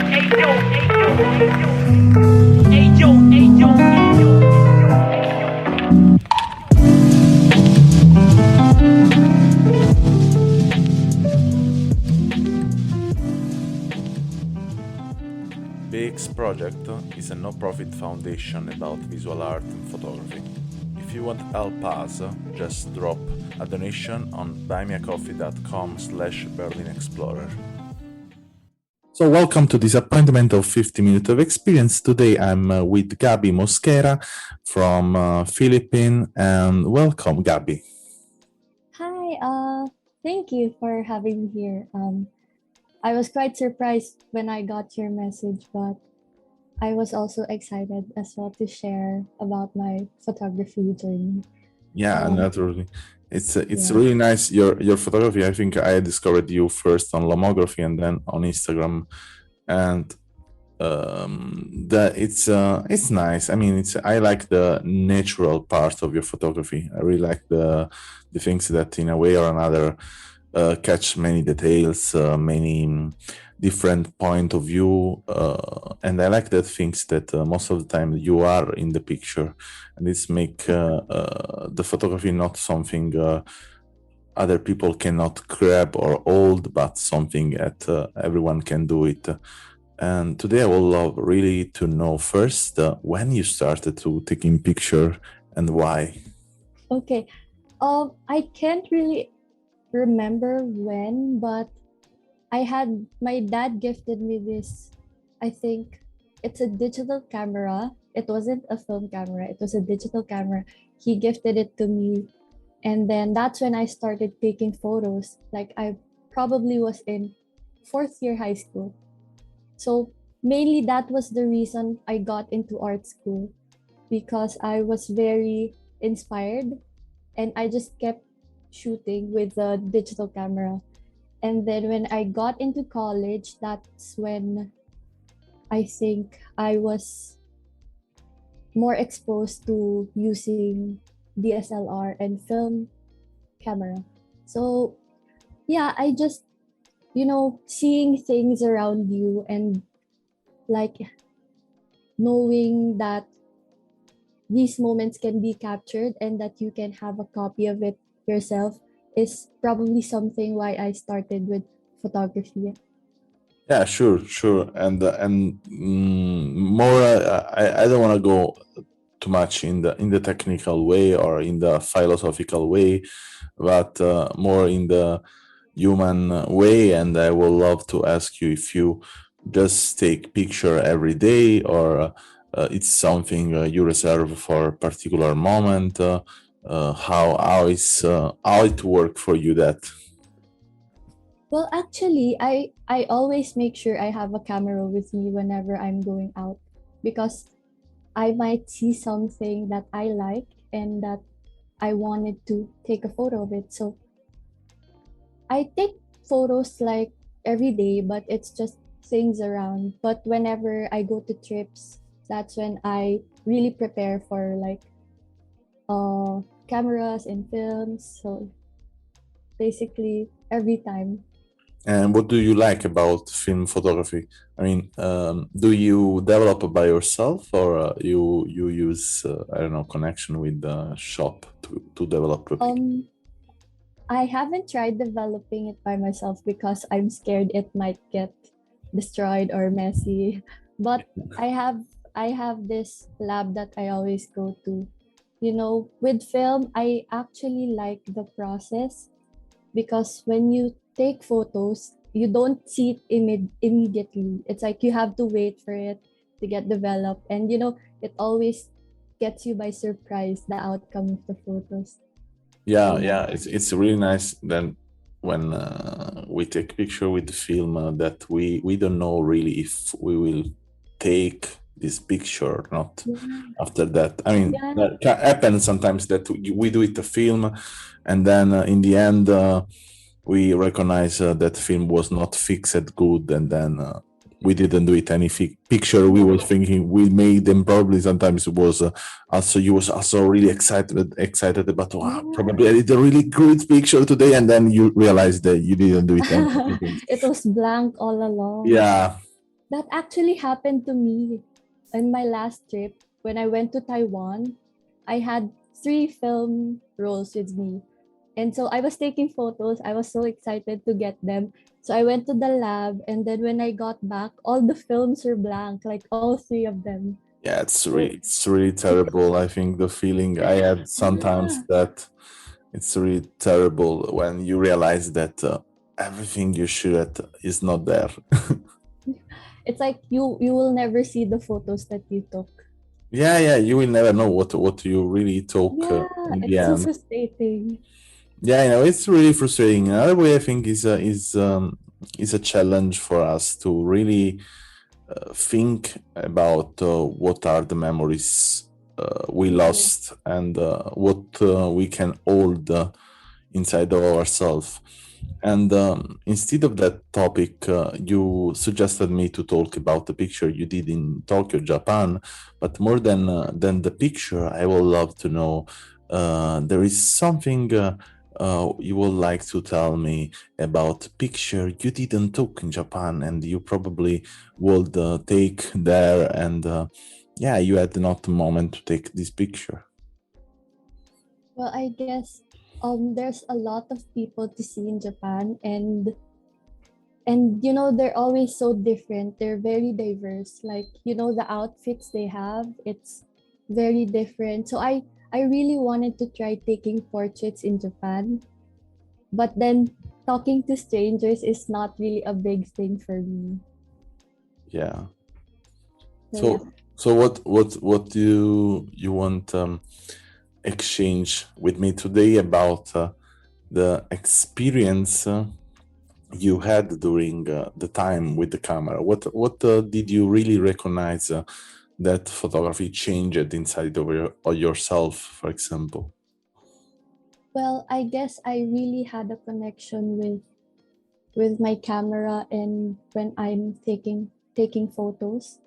Ayo, ayo, ayo, ayo, ayo, BEEX project is a no-profit foundation about visual art and photography. If you want to help us, just drop a donation on buymeacoffee.com/BerlinExplorer. So welcome to this appointment of 50 Minutes of Experience. Today I'm with Gabi Mosquera from Philippines, and welcome, Gabi. Hi, thank you for having me here. I was quite surprised when I got your message, but I was also excited as well to share about my photography journey. Yeah, naturally. It's Yeah. really nice, your photography. I think I discovered you first on Lomography and then on Instagram, and it's nice. I mean, I like the natural part of your photography. I really like the things that in a way or another catch many details, many different point of view, and I like that things that most of the time you are in the picture, and this make the photography not something other people cannot grab or hold, but something that everyone can do it. And today I would love really to know first when you started to taking picture and why. Okay. I can't really remember when, but my dad gifted me this. I think it's a digital camera. It wasn't a film camera. It was a digital camera. He gifted it to me, and then that's when I started taking photos. Like I probably was in fourth year high school. So mainly that was the reason I got into art school, because I was very inspired and I just kept shooting with the digital camera. And then when I got into college, that's when I think I was more exposed to using DSLR and film camera. So yeah, I just, seeing things around you and like knowing that these moments can be captured and that you can have a copy of it yourself is probably something why I started with photography. Yeah, sure, and more. I don't want to go too much in the technical way or in the philosophical way, but more in the human way. And I would love to ask you if you just take picture every day, or it's something you reserve for a particular moment. How it work for you that? Well, actually, I always make sure I have a camera with me whenever I'm going out, because I might see something that I like and that I wanted to take a photo of it. So I take photos like every day, but it's just things around. But whenever I go to trips, that's when I really prepare for like cameras and films. So basically every time. And what do you like about film photography? I mean, do you develop by yourself, or you use I don't know, connection with the shop to develop a picture? I haven't tried developing it by myself because I'm scared it might get destroyed or messy. But I have this lab that I always go to. With film, I actually like the process, because when you take photos, you don't see it immediately. It's like you have to wait for it to get developed, and it always gets you by surprise, the outcome of the photos. Yeah, it's really nice then when we take picture with the film that we don't know really if we will take this picture or not. After that, I mean, Yeah. that can happen sometimes that we do it the film, and then in the end we recognize that film was not fixed good, and then we didn't do it any picture we was thinking we made them. Probably sometimes it was also you was also really excited about, wow, probably I did a really good picture today, and then you realize that you didn't do it anything. It was blank all along. Yeah, That actually happened to me in my last trip when I went to Taiwan. I had 3 film rolls with me. And so I was taking photos. I was so excited to get them. So I went to the lab, and then when I got back, all the films were blank, like all 3 of them. Yeah, So it's really terrible. I think the feeling I had sometimes yeah, that it's really terrible when you realize that everything you shoot at is not there. it's like you will never see the photos that you took. Yeah, you will never know what you really took Yeah, in the it's so end. frustrating. Yeah, I know it's really frustrating. Another way I think is a challenge for us to really think about what are the memories we Mhm. lost and what we can hold inside of ourselves. And instead of that topic, you suggested me to talk about the picture you did in Tokyo, Japan. But more than the picture, I would love to know there is something you would like to tell me about picture you didn't took in Japan, and you probably would take there, and yeah, you had not the moment to take this picture. Well, I guess there's a lot of people to see in Japan, and they're always so different. They're very diverse. Like, the outfits they have, it's very different. So I really wanted to try taking portraits in Japan, but then talking to strangers is not really a big thing for me. Yeah. So yeah. So what do you want exchange with me today about the experience you had during the time with the camera? What did you really recognize that photography changed inside of yourself, for example? Well, I guess I really had a connection with my camera and when I'm taking photos,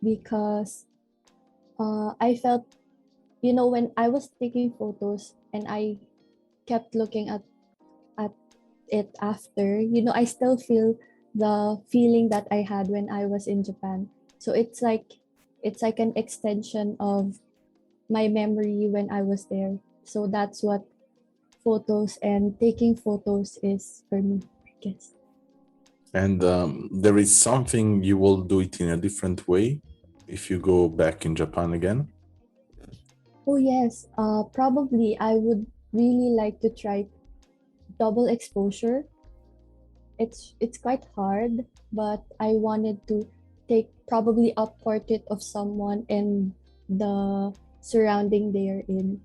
because I felt, when I was taking photos and I kept looking at it after, I still feel the feeling that I had when I was in Japan. So it's like an extension of my memory when I was there. So that's what photos and taking photos is for me, I guess. And there is something you will do it in a different way if you go back in Japan again. Oh yes, probably I would really like to try double exposure. It's quite hard, but I wanted to take probably a portrait of someone and the surrounding they're in.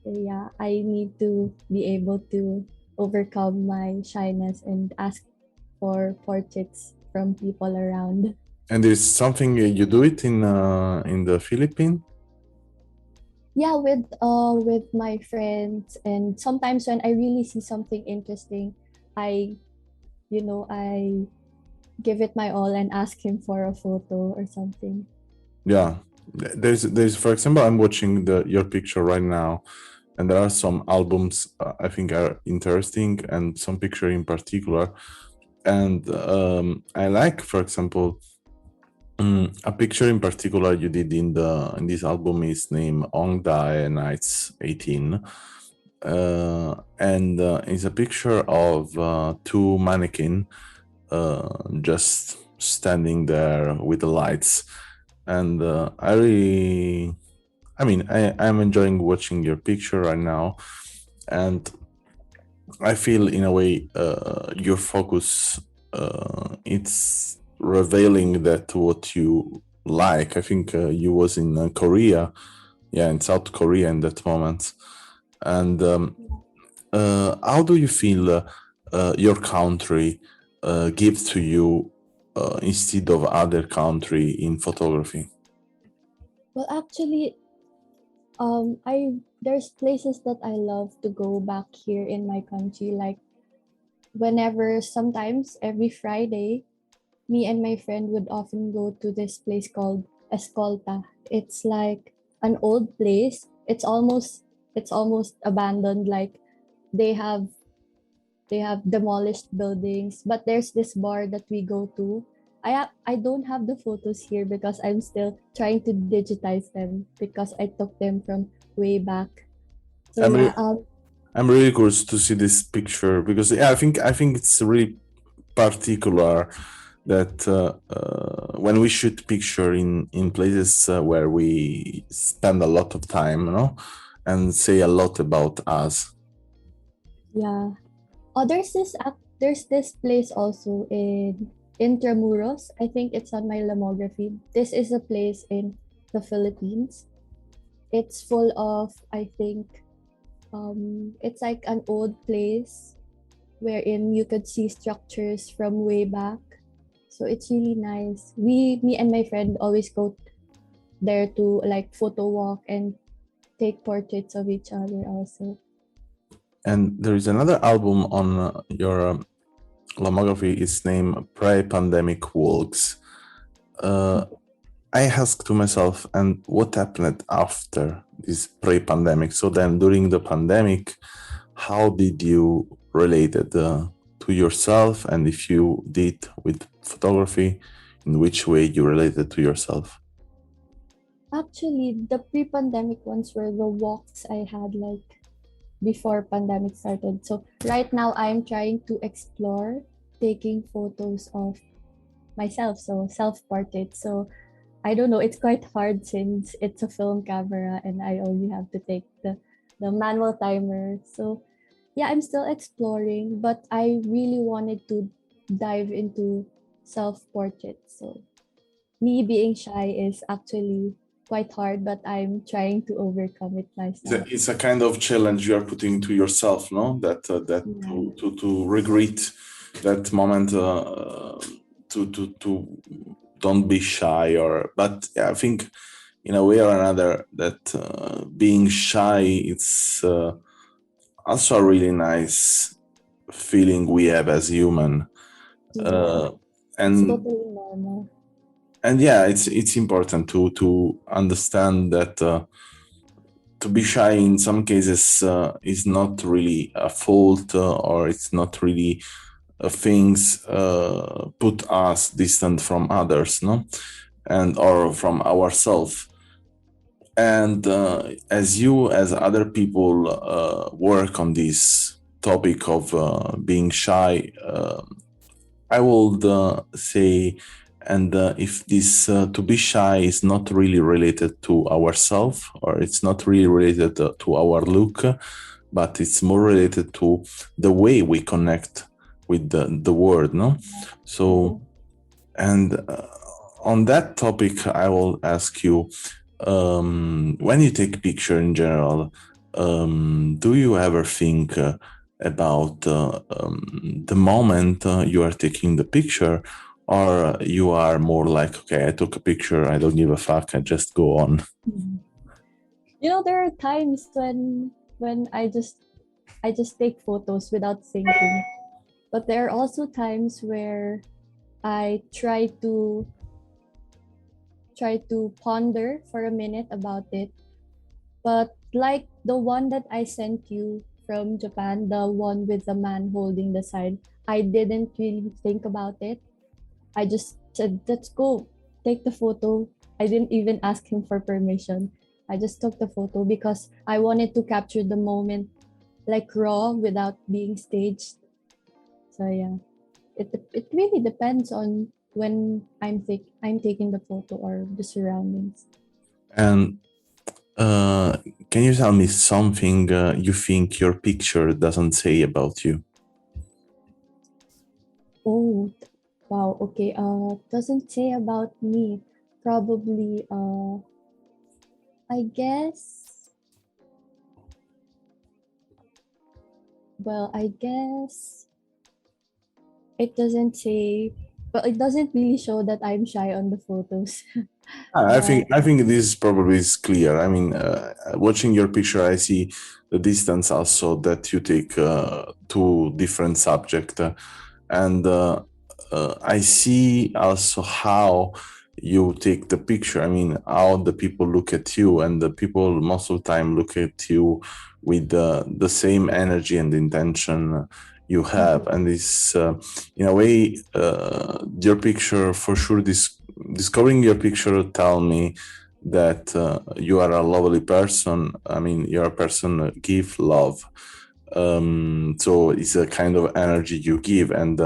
So yeah, I need to be able to overcome my shyness and ask for portraits from people around. And there's something you do it in the Philippines. Yeah, with my friends, and sometimes when I really see something interesting, I I give it my all and ask him for a photo or something. Yeah, there's for example, I'm watching your picture right now, and there are some albums I think are interesting, and some picture in particular. And I like, for example, a picture in particular you did in this album is named Ongdae Nights 18. And it's a picture of two mannequin just standing there with the lights. And I'm enjoying watching your picture right now. And I feel in a way your focus it's revealing that what you like. I think you was in Korea, yeah, in South Korea in that moment. And how do you feel your country gives to you instead of other country in photography? Well, actually, I there's places that I love to go back here in my country. Like whenever, sometimes every Friday, me and my friend would often go to this place called Escolta. It's like an old place. It's almost abandoned. Like they have they have demolished buildings, but there's this bar that we go to. I don't have the photos here because I'm still trying to digitize them because I took them from way back. So I'm yeah, re- I'm really curious to see this picture because yeah, I think it's really particular that when we shoot picture in places where we spend a lot of time, and say a lot about us. yeah. Oh, there's this place also in Intramuros. I think it's on my Lomography. This is a place in the Philippines. It's full of, I think, it's like an old place wherein you could see structures from way back. So it's really nice. Me and my friend always go there to like photo walk and take portraits of each other also. And there is another album on your Lomography. It's named Pre-Pandemic Walks. I asked to myself, and what happened after this pre-pandemic? So then, during the pandemic, how did you relate it to yourself? And if you did with photography, in which way you related to yourself? Actually, the pre-pandemic ones were the walks I had like before pandemic started. So right now I'm trying to explore taking photos of myself, so self-portrait. So I don't know, it's quite hard since it's a film camera and I only have to take the manual timer. So yeah, I'm still exploring, but I really wanted to dive into self-portrait. So me being shy is actually quite hard, but I'm trying to overcome it myself. It's a kind of challenge you are putting to yourself, no? That Yeah. to regret that moment, to don't be shy, but yeah, I think in a way or another that being shy, it's also a really nice feeling we have as human. Yeah. It's And totally normal. yeah, it's important to understand that to be shy in some cases is not really a fault, or it's not really things put us distant from others, no, and or from ourselves. And as other people work on this topic of being shy, I would say, and if this to be shy is not really related to ourselves, or it's not really related to our look, but it's more related to the way we connect with the world, no? So, and on that topic, I will ask you, when you take picture in general, do you ever think about the moment you are taking the picture, or you are more like, okay, I took a picture, I don't give a fuck, I just go on? Mhm. You know, there are times when I just take photos without thinking. But there are also times where I try to ponder for a minute about it. But like the one that I sent you from Japan, the one with the man holding the sign, I didn't really think about it. I just said, let's go, take the photo. I didn't even ask him for permission. I just took the photo because I wanted to capture the moment like raw without being staged. So yeah, it really depends on when I'm taking the photo or the surroundings. And can you tell me something you think your picture doesn't say about you? Oh, wow. Okay. Doesn't say about me. Probably. I guess. Well, I guess it doesn't say. But it doesn't really show that I'm shy on the photos. I But think this probably is clear. I mean, watching your picture, I see the distance also that you take to different subject, and I see also how you take the picture. I mean, how the people look at you, and the people most of the time look at you with the same energy and intention you have, and this in a way your picture for sure, discovering your picture tell me that you are a lovely person. I mean, you're a person that give love, so it's a kind of energy you give, and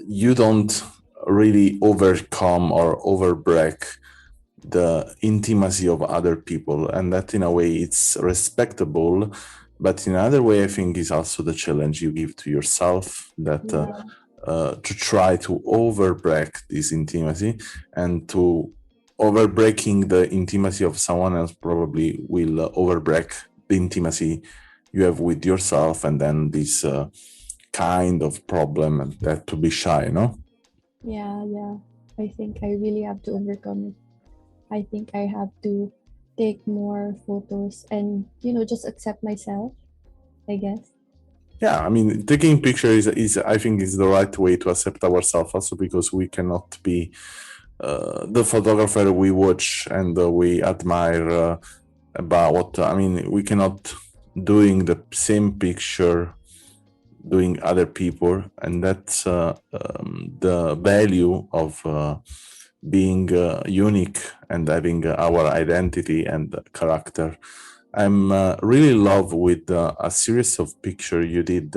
you don't really overcome or overbreak the intimacy of other people, and that in a way it's respectable, but in another way I think is also the challenge you give to yourself, that to try to overbreak this intimacy, and to overbreaking the intimacy of someone else probably will overbreak the intimacy you have with yourself, and then this kind of problem that to be shy, no? Yeah, yeah. I think I really have to overcome it. I think I have to take more photos and, just accept myself, I guess. Yeah, I mean, taking pictures is I think is the right way to accept ourselves, also because we cannot be the photographer we watch and we admire about. I mean, we cannot doing the same picture doing other people, and that's the value of being unique and having our identity and character. I'm really in love with a series of picture you did.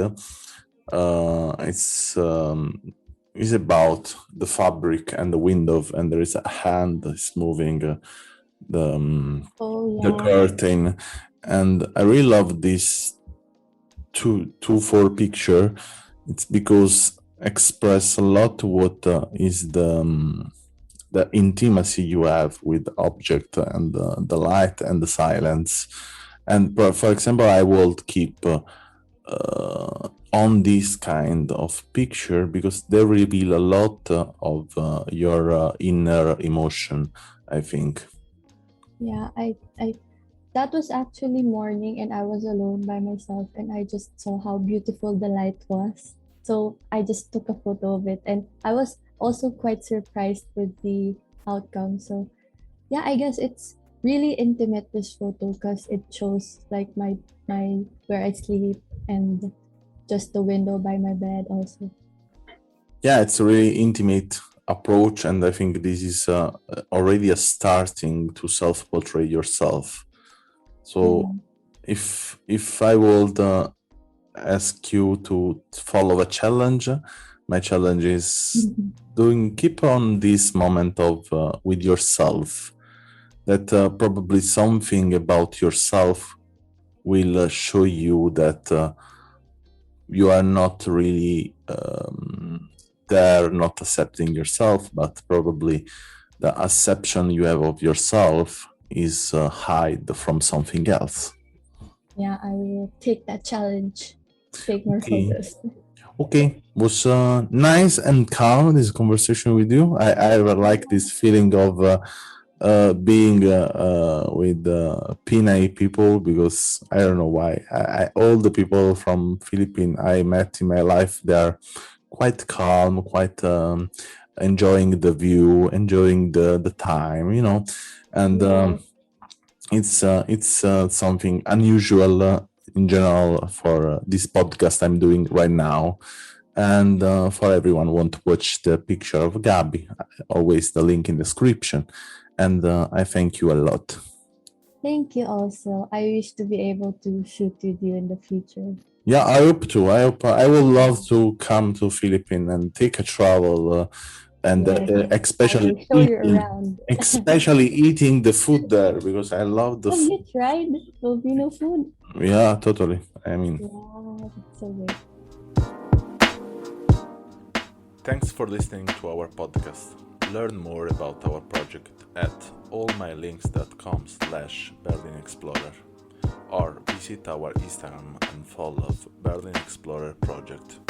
It's about the fabric and the window, and there is a hand that's moving Oh, the yeah. curtain, and I really love this 4 picture. It's because express a lot what is the intimacy you have with object, and the light and the silence. And for example, I will keep on this kind of picture because they reveal a lot of your inner emotion, I think. Yeah, that was actually morning and I was alone by myself and I just saw how beautiful the light was. So I just took a photo of it and I was also quite surprised with the outcome. So yeah, I guess it's really intimate, this photo, because it shows like my where I sleep and just the window by my bed also. Yeah, it's a really intimate approach, and I think this is already a starting to self-portray yourself. So if I would ask you to follow a challenge, my challenge is keep on this moment of with yourself, that probably something about yourself will show you that you are not really there, not accepting yourself, but probably the acceptance you have of yourself is hide from something else. Yeah, I will take that challenge. Take more photos. Okay, was nice and calm this conversation with you. I like this feeling of being with Pinay people, because I don't know why. All the people from Philippines I met in my life, they are quite calm, quite enjoying the view, enjoying the time, and it's something unusual in general for this podcast I'm doing right now. And for everyone who want to watch the picture of Gabi, always the link in the description. And I thank you a lot. Thank you also. I wish to be able to shoot with you in the future. Yeah, I hope to. I would love to come to Philippines and take a travel, and especially I will show you around. especially eating the food there, because I love the Have food. you tried Filipino food? Yeah, totally. I mean, Wow, that's so great. thanks for listening to our podcast. Learn more about our project at allmylinks.com/Berlin Explorer, or visit our Instagram and follow Berlin Explorer Project.